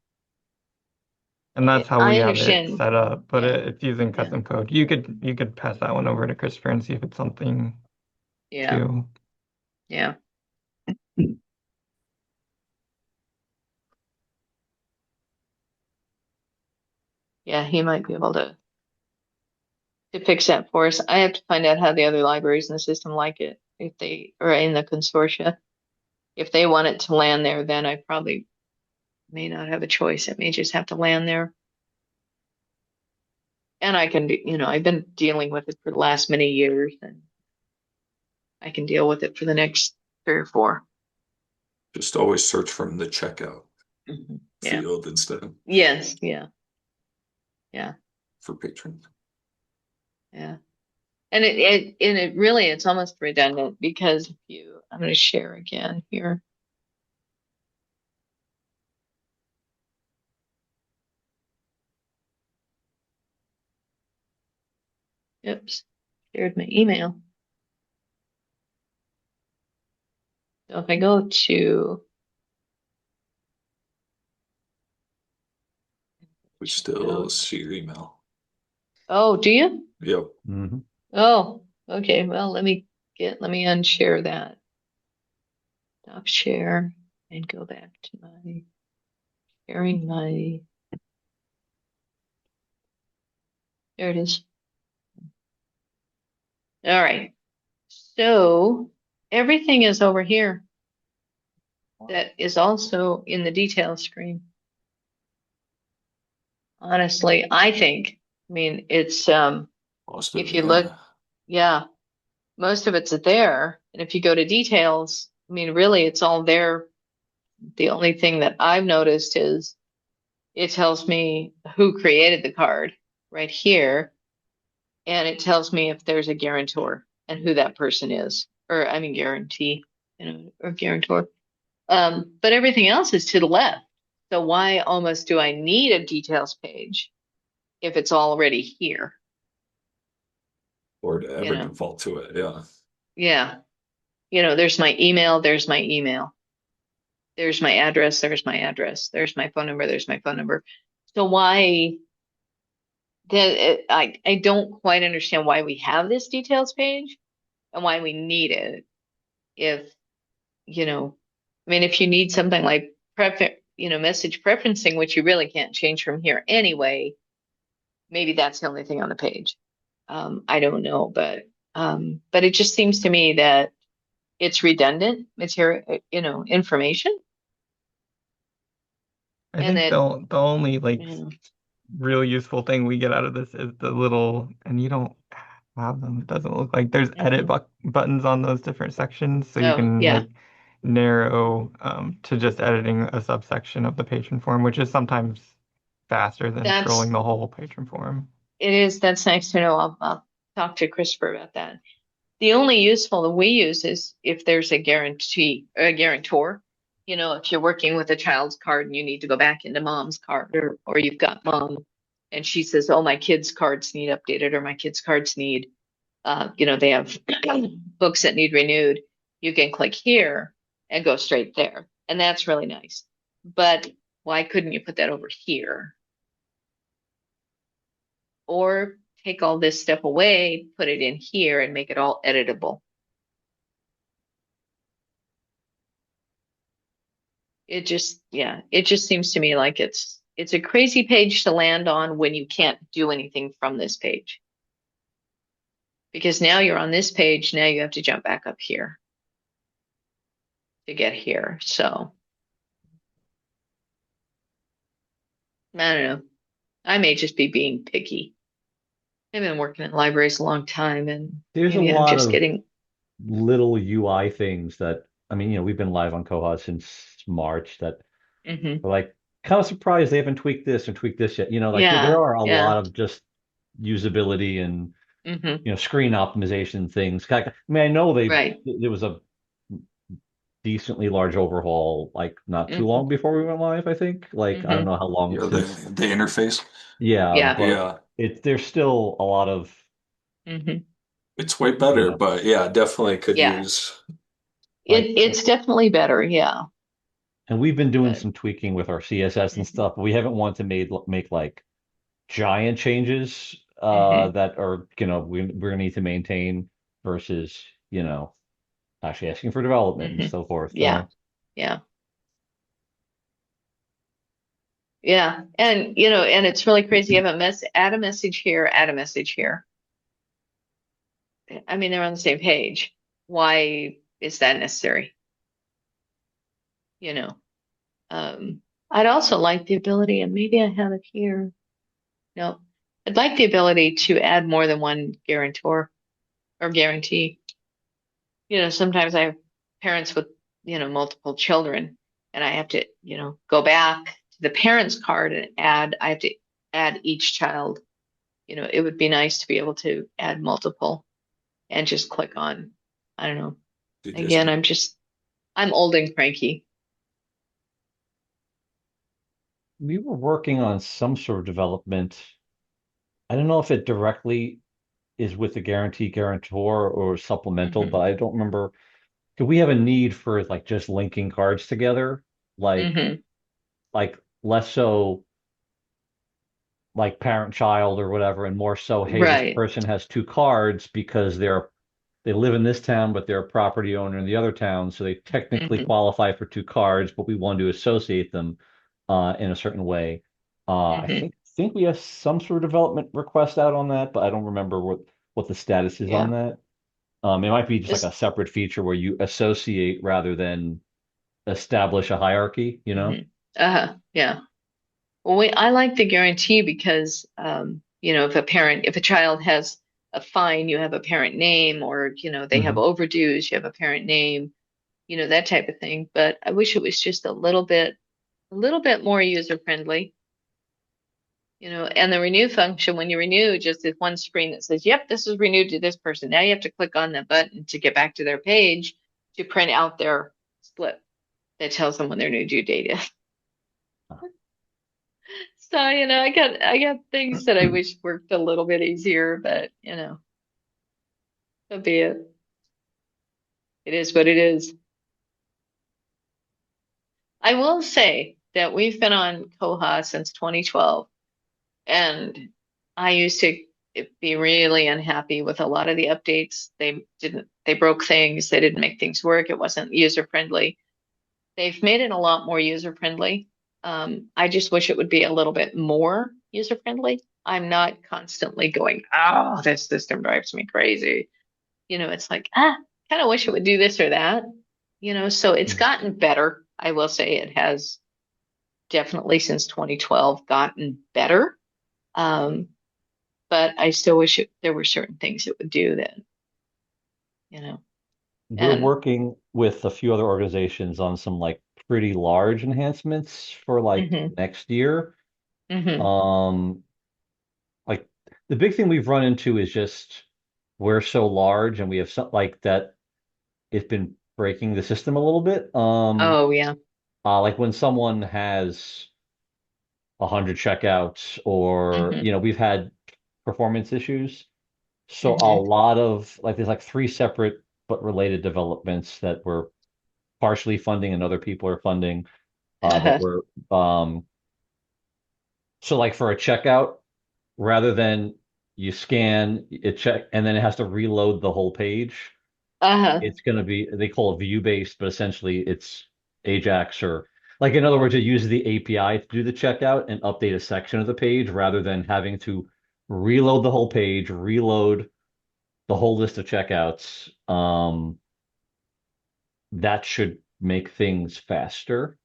And that's how we have it set up, but it's using custom code. You could pass that one over to Christopher and see if it's something too. Yeah. Yeah, he might be able to fix that for us. I have to find out how the other libraries in the system like it, if they are in the consortia. If they want it to land there, then I probably may not have a choice. It may just have to land there. And I can, I've been dealing with it for the last many years, and I can deal with it for the next 3 or 4. Just always search from the checkout. Yeah. field instead Yes. Yeah. Yeah. for patrons. Yeah. And it really, it's almost redundant because I'm going to share again here. Oops, shared my email. So if I go to, We still see your email. Oh, do you? Yep. Mm-hmm. Oh, okay. Well, let me unshare that. Stop share and go back to my sharing my. There it is. All right. So everything is over here. That is also in the details screen. Honestly, I think. I mean, it's Most of if it, you look, yeah, most of it's there. And if you go to details, I mean, really, it's all there. The only thing that I've noticed is it tells me who created the card right here, and it tells me if there's a guarantor and who that person is, or I mean guarantee, or guarantor. But everything else is to the left. So why almost do I need a details page if it's already here? or to ever default to it. Yeah. Yeah. There's my email, there's my email. There's my address, there's my address. There's my phone number, there's my phone number. So why I don't quite understand why we have this details page and why we need it. If, I mean, if you need something like message preferencing, which you really can't change from here anyway, maybe that's the only thing on the page. I don't know, but it just seems to me that it's redundant material, information. I think the only real useful thing we get out of this is the little, and you don't have them. It doesn't look like there's edit buttons on those different sections, so you can like narrow to just editing a subsection of the patron form, which is sometimes faster than scrolling the whole patron form. It is. That's nice to know. I'll talk to Christopher about that. The only useful that we use is if there's a guarantor. If you're working with a child's card and you need to go back into mom's card, or you've got mom and she says, oh, my kids' cards need updated, or my kids' cards need, they have books that need renewed. You can click here and go straight there. And that's really nice. But why couldn't you put that over here? Or take all this stuff away, put it in here, and make it all editable. It just seems to me like it's a crazy page to land on when you can't do anything from this page. Because now you're on this page, now you have to jump back up here to get here. So I don't know. I may just be being picky. I've been working in libraries a long time, and there's a lot of little UI things that, I mean, we've been live on Koha since March that are like kind of surprised they haven't tweaked this and tweaked this yet. There are a lot of just usability and screen optimization things. I mean, I know there was a decently large overhaul not too long before we went live, I think. I don't know how long the interface. Yeah. There's still a lot of it's way better, but definitely could use it's definitely better, and we've been doing some tweaking with our CSS and stuff, but we haven't wanted to make like giant changes that are we're gonna need to maintain versus actually asking for development and so forth. Yeah. And and it's really crazy. You have add a message here, add a message here. I mean, they're on the same page. Why is that necessary? I'd also like the ability, and maybe I have it here. No, I'd like the ability to add more than one guarantor or guarantee. Sometimes I have parents with, multiple children, and I have to, go back the parents card and I have to add each child. It would be nice to be able to add multiple and just click on, I don't know. Again, I'm old and cranky. We were working on some sort of development. I don't know if it directly is with the guarantee guarantor or supplemental, but I don't remember. Do we have a need for like just linking cards together? Like less so like parent child or whatever, and more so, hey, this Right. person has two cards because they live in this town, but they're a property owner in the other town, so they technically qualify for two cards, but we want to associate them in a certain way. I think we have some sort of development request out on that, but I don't remember what the status is on that. It might be just like a separate feature where you associate rather than establish a hierarchy, Yeah. Well, I like the guarantee because, if a child has a fine, you have a parent name, or, they have overdues, you have a parent name, that type of thing. But I wish it was just a little bit more user friendly. And the renew function, when you renew, just is one screen that says, yep, this is renewed to this person. Now you have to click on the button to get back to their page to print out their slip that tells them when their new due date is. So, I got things that I wish worked a little bit easier, but, so be it. It is what it is. I will say that we've been on Koha since 2012, and I used to be really unhappy with a lot of the updates. They broke things. They didn't make things work. It wasn't user friendly. They've made it a lot more user friendly. I just wish it would be a little bit more user friendly. I'm not constantly going, oh, this system drives me crazy. It's like, kind of wish it would do this or that. So it's gotten better. I will say it has definitely since 2012 gotten better. But I still wish there were certain things it would do that, We're working with a few other organizations on some like pretty large enhancements for like next year. Like the big thing we've run into is just we're so large and we have something like that. It's been breaking the system a little bit. Oh yeah. Like when someone has 100 checkouts or we've had performance issues. So a lot of like there's like three separate but related developments that we're partially funding and other people are funding that we're so like for a checkout, rather than you scan it check and then it has to reload the whole page, it's going to be, they call it view based, but essentially it's Ajax, or like in other words, it uses the API to do the checkout and update a section of the page rather than having to reload the whole page, reload the whole list of checkouts. That should make things faster.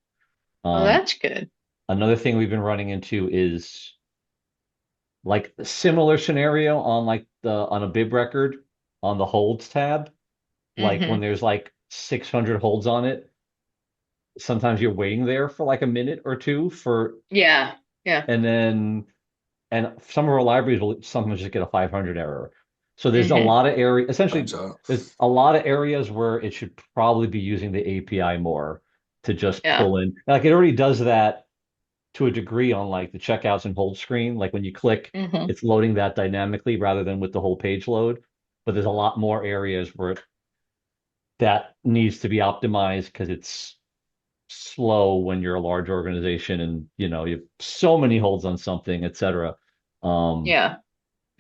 Oh, that's good. Another thing we've been running into is like a similar scenario on like on a bib record on the holds tab. Like when there's like 600 holds on it, sometimes you're waiting there for like a minute or two for yeah. And some of our libraries will sometimes just get a 500 error. So there's a lot of area, essentially, there's a lot of areas where it should probably be using the API more to just pull in. Like it already does that to a degree on like the checkouts and hold screen. Like when you click, it's loading that dynamically rather than with the whole page load. But there's a lot more areas where that needs to be optimized because it's slow when you're a large organization and you have so many holds on something, etc. To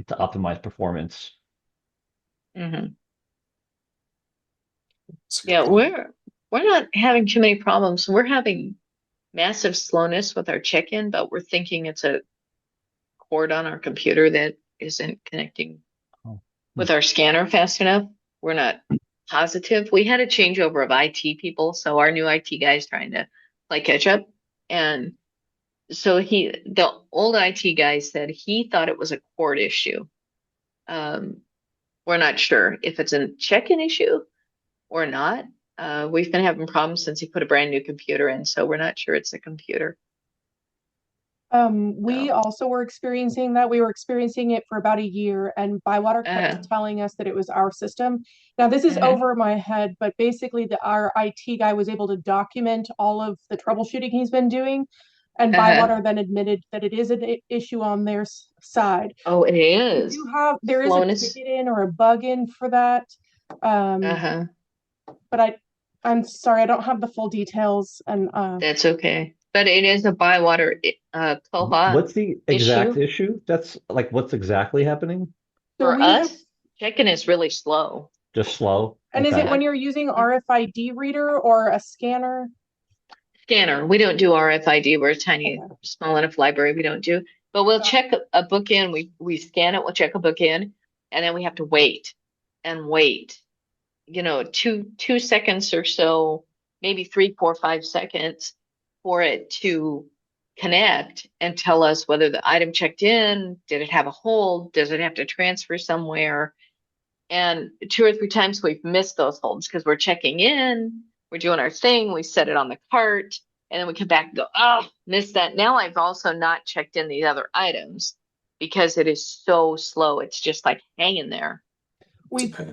optimize performance. Yeah, we're not having too many problems. We're having massive slowness with our check-in, but we're thinking it's a cord on our computer that isn't connecting with our scanner fast enough. We're not positive. We had a changeover of IT people, so our new IT guy is trying to play catch up. And so the old IT guy said he thought it was a cord issue. We're not sure if it's a check-in issue or not. We've been having problems since he put a brand new computer in, so we're not sure it's a computer. We So, also were experiencing that. We were experiencing it for about a year, and Bywater kept telling us that it was our system. Now, this is over my head, but basically, our IT guy was able to document all of the troubleshooting he's been doing, and Bywater then admitted that it is an issue on their side. Oh, it is. There is a ticket in or a bug in for that. But I'm sorry, I don't have the full details, and that's okay. But it is a Bywater koha What's the exact issue? That's like what's exactly happening? For us, check-in is really slow. Just slow. And is it when you're using RFID reader or a scanner? Scanner. We don't do RFID. We're a tiny, small enough library. We don't do. But we'll check a book in. We scan it. We'll check a book in, and then we have to wait and wait. You know, two seconds or so, maybe 3, 4, 5 seconds for it to connect and tell us whether the item checked in, did it have a hold, does it have to transfer somewhere? And 2 or 3 times we've missed those holds because we're checking in, we're doing our thing, we set it on the cart, and then we come back and go, oh, missed that. Now I've also not checked in the other items because it is so slow. It's just like hanging there.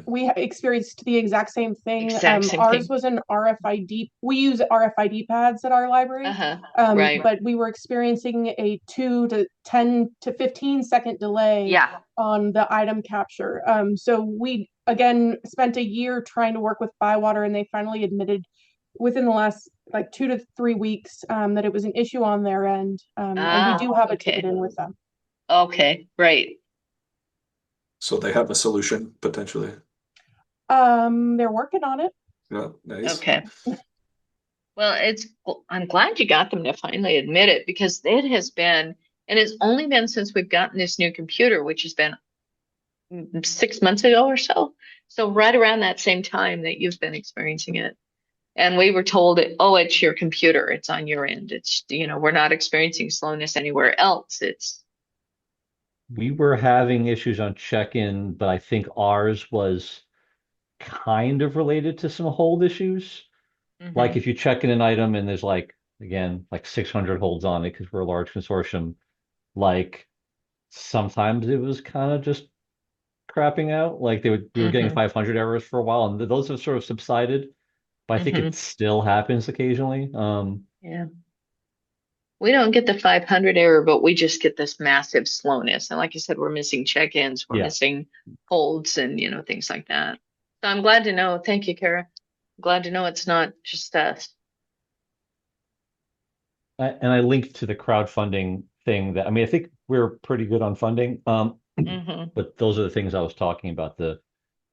We experienced the exact same thing. Ours was an RFID. We use RFID pads at our library, right. But we were experiencing a 2 to 10 to 15 second delay on the item capture. So we again spent a year trying to work with Bywater, and they finally admitted within the last like 2 to 3 weeks that it was an issue on their end, and we do have a ticket in with them. Okay, right. So they have a solution potentially. They're working on it. Yeah, nice. Okay. Well, I'm glad you got them to finally admit it because it has been, and it's only been since we've gotten this new computer, which has been 6 months ago or so. So right around that same time that you've been experiencing it. And we were told, it's your computer. It's on your end. It's, we're not experiencing slowness anywhere else. We were having issues on check-in, but I think ours was kind of related to some hold issues. Like if you check in an item and there's like 600 holds on it because we're a large consortium, like sometimes it was kind of just crapping out. Like we were getting 500 errors for a while, and those have sort of subsided. But I think it still happens occasionally. Yeah. We don't get the 500 error, but we just get this massive slowness. And like you said, we're missing check-ins, we're missing holds and, things like that. So I'm glad to know. Thank you, Cara. I'm glad to know it's not just us. And I linked to the crowdfunding thing that, I think we're pretty good on funding. But those are the things I was talking about, the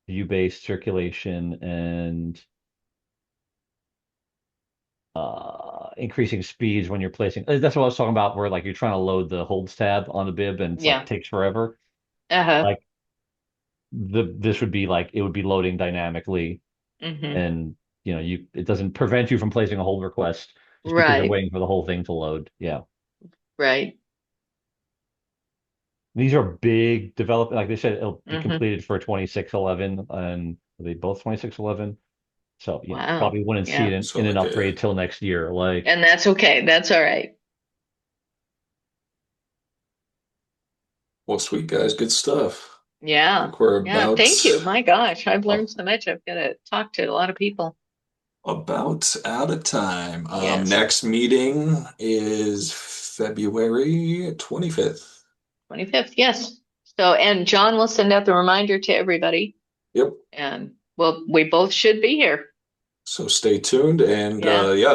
view-based circulation and increasing speeds when you're placing. That's what I was talking about, where like you're trying to load the holds tab on the bib and it takes forever. Like this would be like it would be loading dynamically, and it doesn't prevent you from placing a hold request just because you're waiting for the whole thing to load. Yeah. Right. These are big development. Like they said, it'll be completed for 2611, and are they both 2611? So you probably wouldn't see it in an upgrade till next year. And that's okay. That's all right. Well, sweet guys, good stuff. Yeah. Thank you. My gosh, I've learned so much. I've got to talk to a lot of people. About out of time. Next meeting is February 25th. 25th, yes. So, and John will send out the reminder to everybody. Yep. And we both should be here. So stay tuned. And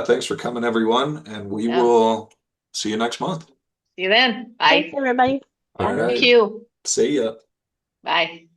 thanks for coming, everyone. And we will see you next month. See you then. Bye. Thanks, everybody. All right. Thank you. See ya. Bye.